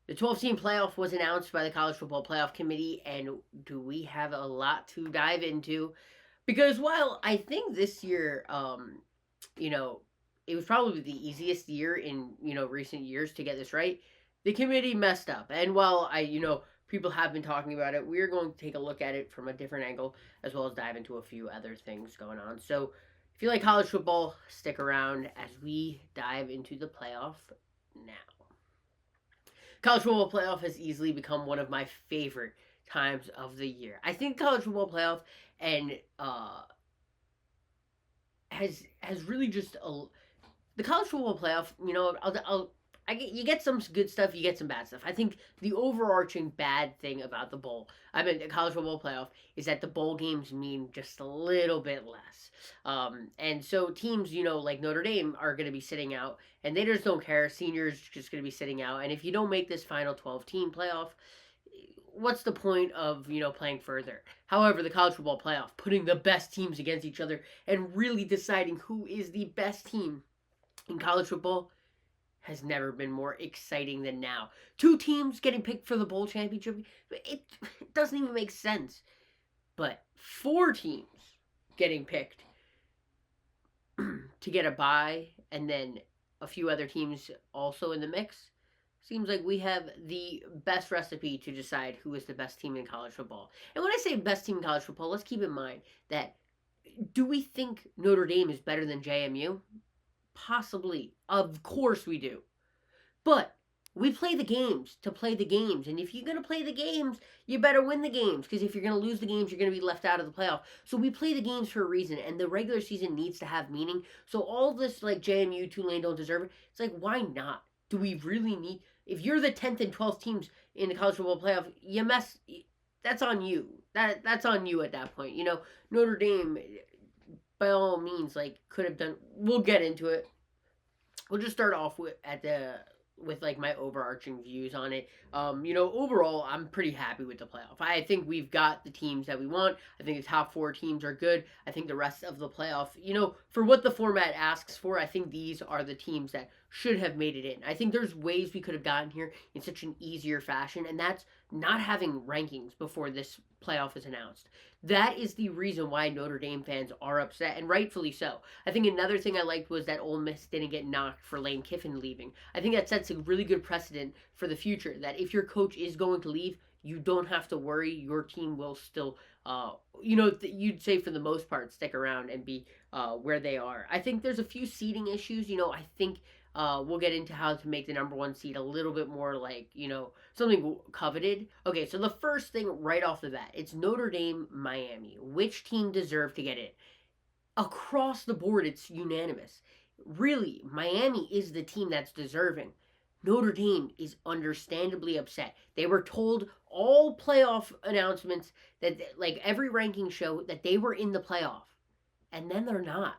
The 12-team playoff was announced by the College Football Playoff Committee, and do we have a lot to dive into? Because while I think this year, you know, it was probably the easiest year in recent years to get this right, the committee messed up. And while people have been talking about it, we're going to take a look at it from a different angle as well as dive into a few other things going on. So if you like college football, stick around as we dive into the playoff now. College football playoff has easily become one of my favorite times of the year. I think college football playoff and has really just the college football playoff. You get some good stuff, you get some bad stuff. I think the overarching bad thing about the college football playoff, is that the bowl games mean just a little bit less. And so teams, like Notre Dame, are going to be sitting out, and they just don't care. Seniors just going to be sitting out, and if you don't make this final 12-team playoff, what's the point of playing further? However, the college football playoff, putting the best teams against each other and really deciding who is the best team in college football, has never been more exciting than now. Two teams getting picked for the bowl championship, it doesn't even make sense. But four teams getting picked to get a bye, and then a few other teams also in the mix, seems like we have the best recipe to decide who is the best team in college football. And when I say best team in college football, let's keep in mind that, do we think Notre Dame is better than JMU? Possibly. Of course we do. But we play the games to play the games. And if you're going to play the games, you better win the games. Because if you're going to lose the games, you're going to be left out of the playoff. So we play the games for a reason. And the regular season needs to have meaning. So all this, like JMU, Tulane don't deserve it. It's like, why not? Do we really need. If you're the 10th and 12th teams in the college football playoff, you mess. That's on you. That's on you at that point. Notre Dame, by all means, like, could have done. We'll get into it. We'll just start off with like my overarching views on it. Overall, I'm pretty happy with the playoff. I think we've got the teams that we want. I think the top four teams are good. I think the rest of the playoff, for what the format asks for, I think these are the teams that should have made it in. I think there's ways we could have gotten here in such an easier fashion, and that's not having rankings before this playoff is announced. That is the reason why Notre Dame fans are upset, and rightfully so. I think another thing I liked was that Ole Miss didn't get knocked for Lane Kiffin leaving. I think that sets a really good precedent for the future, that if your coach is going to leave, you don't have to worry. Your team will still, you'd say for the most part, stick around and be where they are. I think there's a few seeding issues. I think we'll get into how to make the number one seed a little bit more like, something coveted. Okay, so the first thing right off the bat, it's Notre Dame, Miami. Which team deserved to get it? Across the board, it's unanimous. Really, Miami is the team that's deserving. Notre Dame is understandably upset. They were told all playoff announcements that, like every ranking show, that they were in the playoff, and then they're not.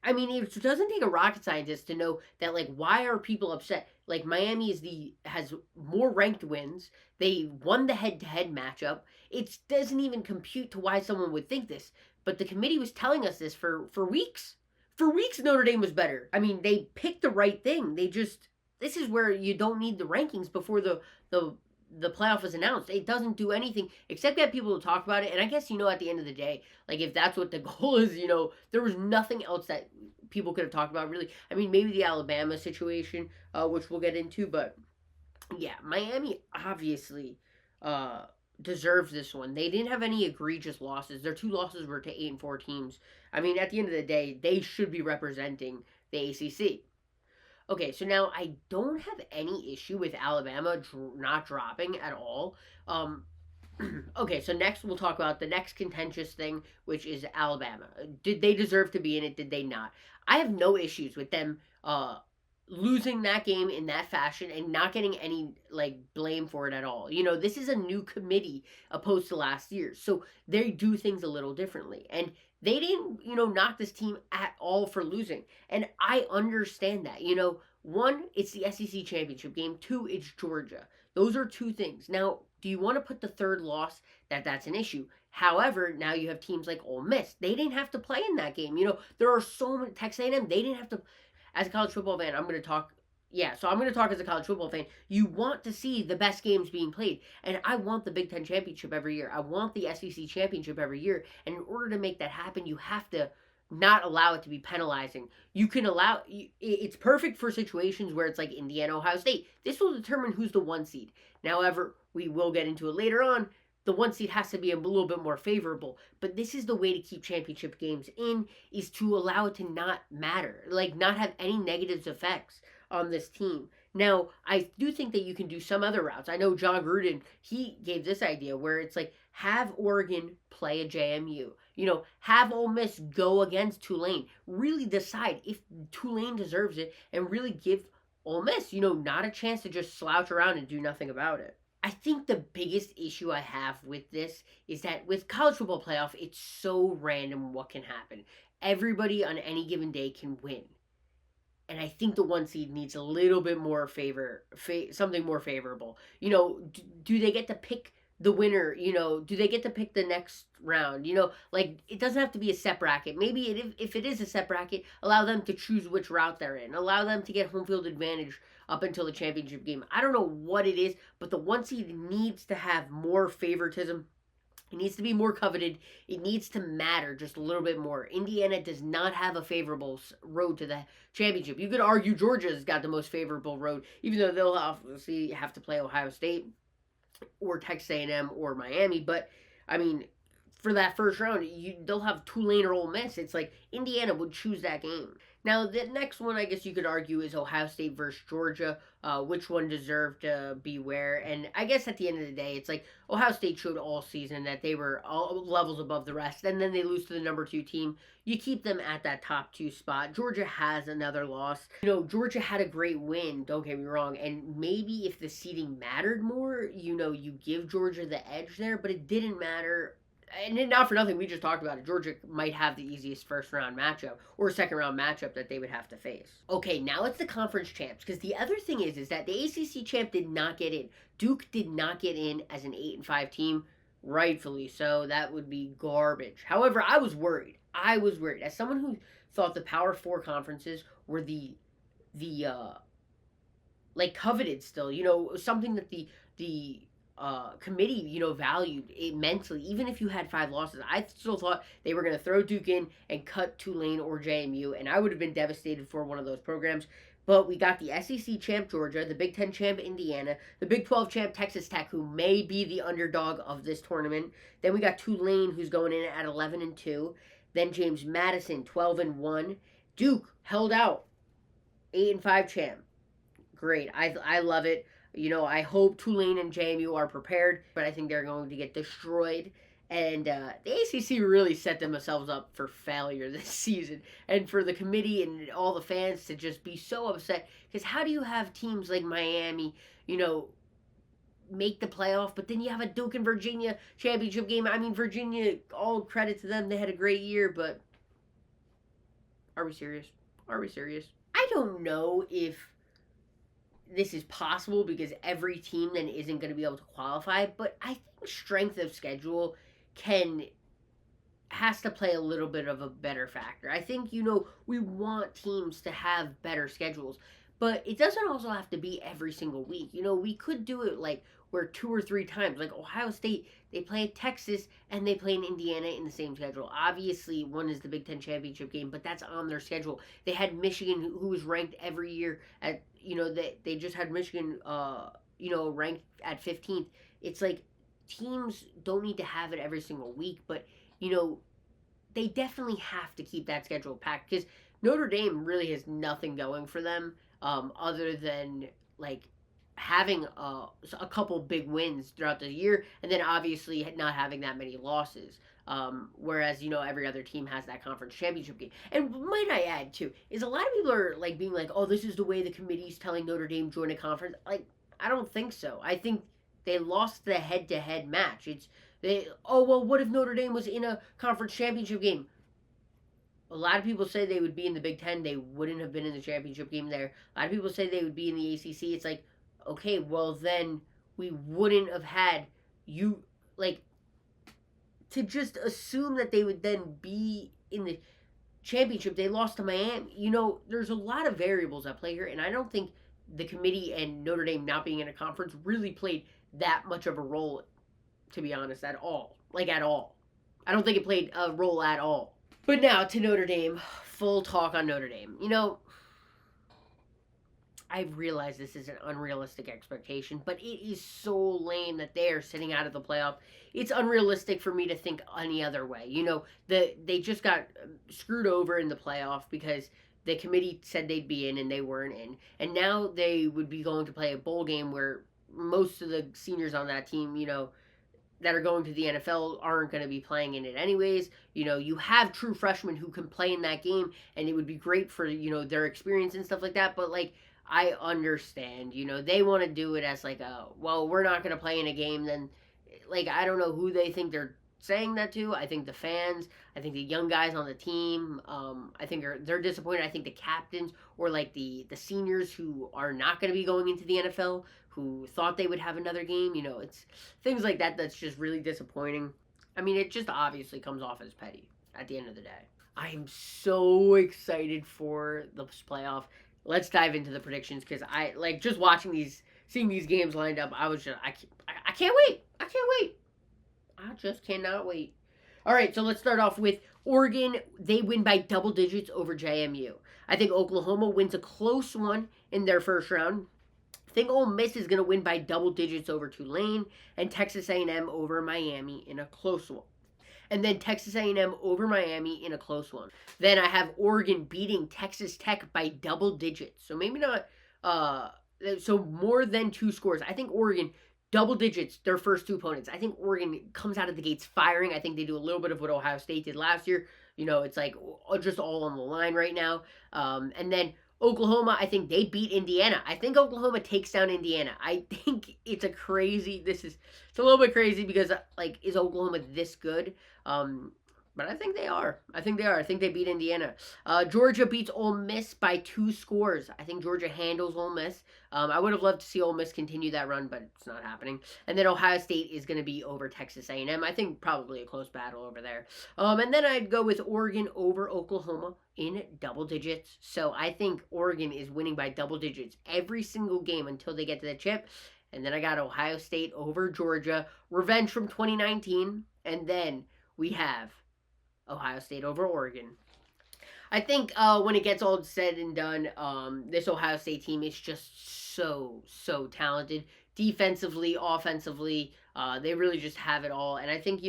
I mean, it doesn't take a rocket scientist to know that, like, why are people upset? Like, Miami has more ranked wins. They won the head-to-head matchup. It doesn't even compute to why someone would think this. But the committee was telling us this for weeks. For weeks, Notre Dame was better. I mean, they picked the right thing. This is where you don't need the rankings before the playoff is announced. It doesn't do anything except get people to talk about it. And I guess, at the end of the day, like, if that's what the goal is, there was nothing else that people could have talked about, really. I mean, maybe the Alabama situation, which we'll get into, but yeah, Miami obviously deserves this one. They didn't have any egregious losses. Their two losses were to 8-4 teams. I mean, at the end of the day, they should be representing the ACC. Okay, so now I don't have any issue with Alabama not dropping at all. Okay, so next we'll talk about the next contentious thing, which is Alabama. Did they deserve to be in it? Did they not? I have no issues with them losing that game in that fashion and not getting any like blame for it at all. This is a new committee opposed to last year, so they do things a little differently. And they didn't, knock this team at all for losing. And I understand that. One, it's the SEC championship game. Two, it's Georgia. Those are two things. Now, do you want to put the third loss that's an issue? However, now you have teams like Ole Miss. They didn't have to play in that game. There are so many. Texas A&M, they didn't have to. As a college football fan, I'm going to talk, yeah, so I'm going to talk as a college football fan. You want to see the best games being played. And I want the Big Ten championship every year. I want the SEC championship every year. And in order to make that happen, you have to not allow it to be penalizing. You can allow, it's perfect for situations where it's like Indiana, Ohio State. This will determine who's the one seed. However, we will get into it later on. The one seed has to be a little bit more favorable. But this is the way to keep championship games in, is to allow it to not matter, like not have any negative effects on this team. Now, I do think that you can do some other routes. I know John Gruden, he gave this idea where it's like have Oregon play a JMU. Have Ole Miss go against Tulane. Really decide if Tulane deserves it and really give Ole Miss, not a chance to just slouch around and do nothing about it. I think the biggest issue I have with this is that with college football playoff, it's so random what can happen. Everybody on any given day can win. And I think the one seed needs a little bit more something more favorable. Do they get to pick the winner? Do they get to pick the next round? Like it doesn't have to be a set bracket. Maybe if it is a set bracket, allow them to choose which route they're in. Allow them to get home field advantage up until the championship game. I don't know what it is, but the one seed needs to have more favoritism. It needs to be more coveted. It needs to matter just a little bit more. Indiana does not have a favorable road to the championship. You could argue Georgia's got the most favorable road, even though they'll obviously have to play Ohio State or Texas A&M or Miami. But, I mean, for that first round, they'll have Tulane or Ole Miss. It's like Indiana would choose that game. Now, the next one, I guess you could argue, is Ohio State versus Georgia. Which one deserved to be where? And I guess at the end of the day, it's like Ohio State showed all season that they were all levels above the rest, and then they lose to the number 2 team. You keep them at that top 2 spot. Georgia has another loss. Georgia had a great win, don't get me wrong, and maybe if the seeding mattered more, you give Georgia the edge there, but it didn't matter. And not for nothing, we just talked about it. Georgia might have the easiest first round matchup or second round matchup that they would have to face. Okay, now it's the conference champs, because the other thing is that the ACC champ did not get in. Duke did not get in as an 8-5 team, rightfully so. That would be garbage. However, I was worried. As someone who thought the Power 4 conferences were the like coveted still, something that the committee, valued immensely. Even if you had 5 losses, I still thought they were going to throw Duke in and cut Tulane or JMU, and I would have been devastated for one of those programs. But we got the SEC champ Georgia, the Big Ten champ Indiana, the Big 12 champ Texas Tech, who may be the underdog of this tournament. Then we got Tulane, who's going in at 11-2. Then James Madison, 12-1. Duke held out, 8-5 champ. Great, I love it. I hope Tulane and JMU are prepared, but I think they're going to get destroyed. And the ACC really set themselves up for failure this season. And for the committee and all the fans to just be so upset. Because how do you have teams like Miami, make the playoff, but then you have a Duke and Virginia championship game? I mean, Virginia, all credit to them. They had a great year, but are we serious? I don't know if this is possible because every team then isn't going to be able to qualify, but I think strength of schedule has to play a little bit of a better factor. I think, we want teams to have better schedules, but it doesn't also have to be every single week. We could do it like where 2 or 3 times, like Ohio State, they play at Texas and they play in Indiana in the same schedule. Obviously, one is the Big Ten championship game, but that's on their schedule. They had Michigan, who was ranked every year at, they just had Michigan, ranked at 15th. It's like teams don't need to have it every single week, but, they definitely have to keep that schedule packed because Notre Dame really has nothing going for them other than, like, having a couple big wins throughout the year and then obviously not having that many losses. Whereas, every other team has that conference championship game. And might I add, too, is a lot of people are, like, being like, oh, this is the way the committee's telling Notre Dame join a conference. Like, I don't think so. I think they lost the head-to-head match. What if Notre Dame was in a conference championship game? A lot of people say they would be in the Big Ten. They wouldn't have been in the championship game there. A lot of people say they would be in the ACC. It's like, okay, well, then we wouldn't have had to just assume that they would then be in the championship. They lost to Miami. There's a lot of variables at play here, and I don't think the committee and Notre Dame not being in a conference really played that much of a role, to be honest, at all. Like, at all. I don't think it played a role at all. But now to Notre Dame. Full talk on Notre Dame. I realize this is an unrealistic expectation, but it is so lame that they are sitting out of the playoff. It's unrealistic for me to think any other way. They just got screwed over in the playoff because the committee said they'd be in and they weren't in. And now they would be going to play a bowl game where most of the seniors on that team, that are going to the NFL aren't going to be playing in it anyways. You have true freshmen who can play in that game, and it would be great for, their experience and stuff like that. But, like, I understand, they want to do it as, like, well, we're not going to play in a game. Then, like, I don't know who they think they're saying that to. I think the fans, I think the young guys on the team, I think they're disappointed. I think the captains or, like, the seniors who are not going to be going into the NFL, who thought they would have another game, it's things like that that's just really disappointing. I mean, it just obviously comes off as petty at the end of the day. I'm so excited for the playoff. Let's dive into the predictions because I like just seeing these games lined up. I can't wait. I can't wait. I just cannot wait. All right, so let's start off with Oregon. They win by double digits over JMU. I think Oklahoma wins a close one in their first round. I think Ole Miss is going to win by double digits over Tulane, and Texas A&M over Miami in a close one. And then Texas A&M over Miami in a close one. Then I have Oregon beating Texas Tech by double digits. So maybe not, so more than 2 scores. I think Oregon, double digits, their first 2 opponents. I think Oregon comes out of the gates firing. I think they do a little bit of what Ohio State did last year. It's like just all on the line right now. And then Oklahoma, I think they beat Indiana. I think Oklahoma takes down Indiana. I think it's it's a little bit crazy because, like, is Oklahoma this good? But I think they are. I think they beat Indiana. Georgia beats Ole Miss by 2 scores. I think Georgia handles Ole Miss. I would have loved to see Ole Miss continue that run, but it's not happening. And then Ohio State is going to be over Texas A&M. I think probably a close battle over there. And then I'd go with Oregon over Oklahoma in double digits. So I think Oregon is winning by double digits every single game until they get to the chip. And then I got Ohio State over Georgia. Revenge from 2019. And then we have Ohio State over Oregon. I think when it gets all said and done, this Ohio State team is just so talented. Defensively, offensively, they really just have it all. And I think,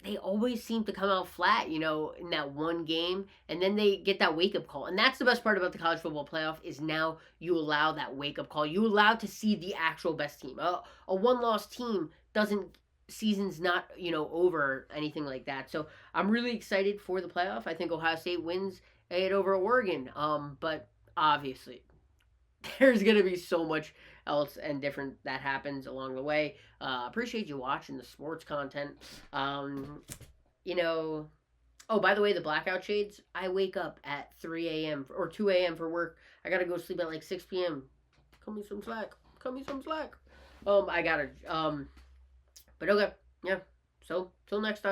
they always seem to come out flat, in that one game, and then they get that wake-up call. And that's the best part about the college football playoff is now you allow that wake-up call. You allow to see the actual best team. A one-loss team season's not, over or anything like that. So I'm really excited for the playoff. I think Ohio State wins it over Oregon. But obviously, there's going to be so much else and different that happens along the way. Appreciate you watching the sports content. Oh, by the way, the blackout shades, I wake up at 3 a.m. or 2 a.m. for work. I got to go sleep at like 6 p.m. Cut me some slack. I got to, but okay. Yeah. So, till next time.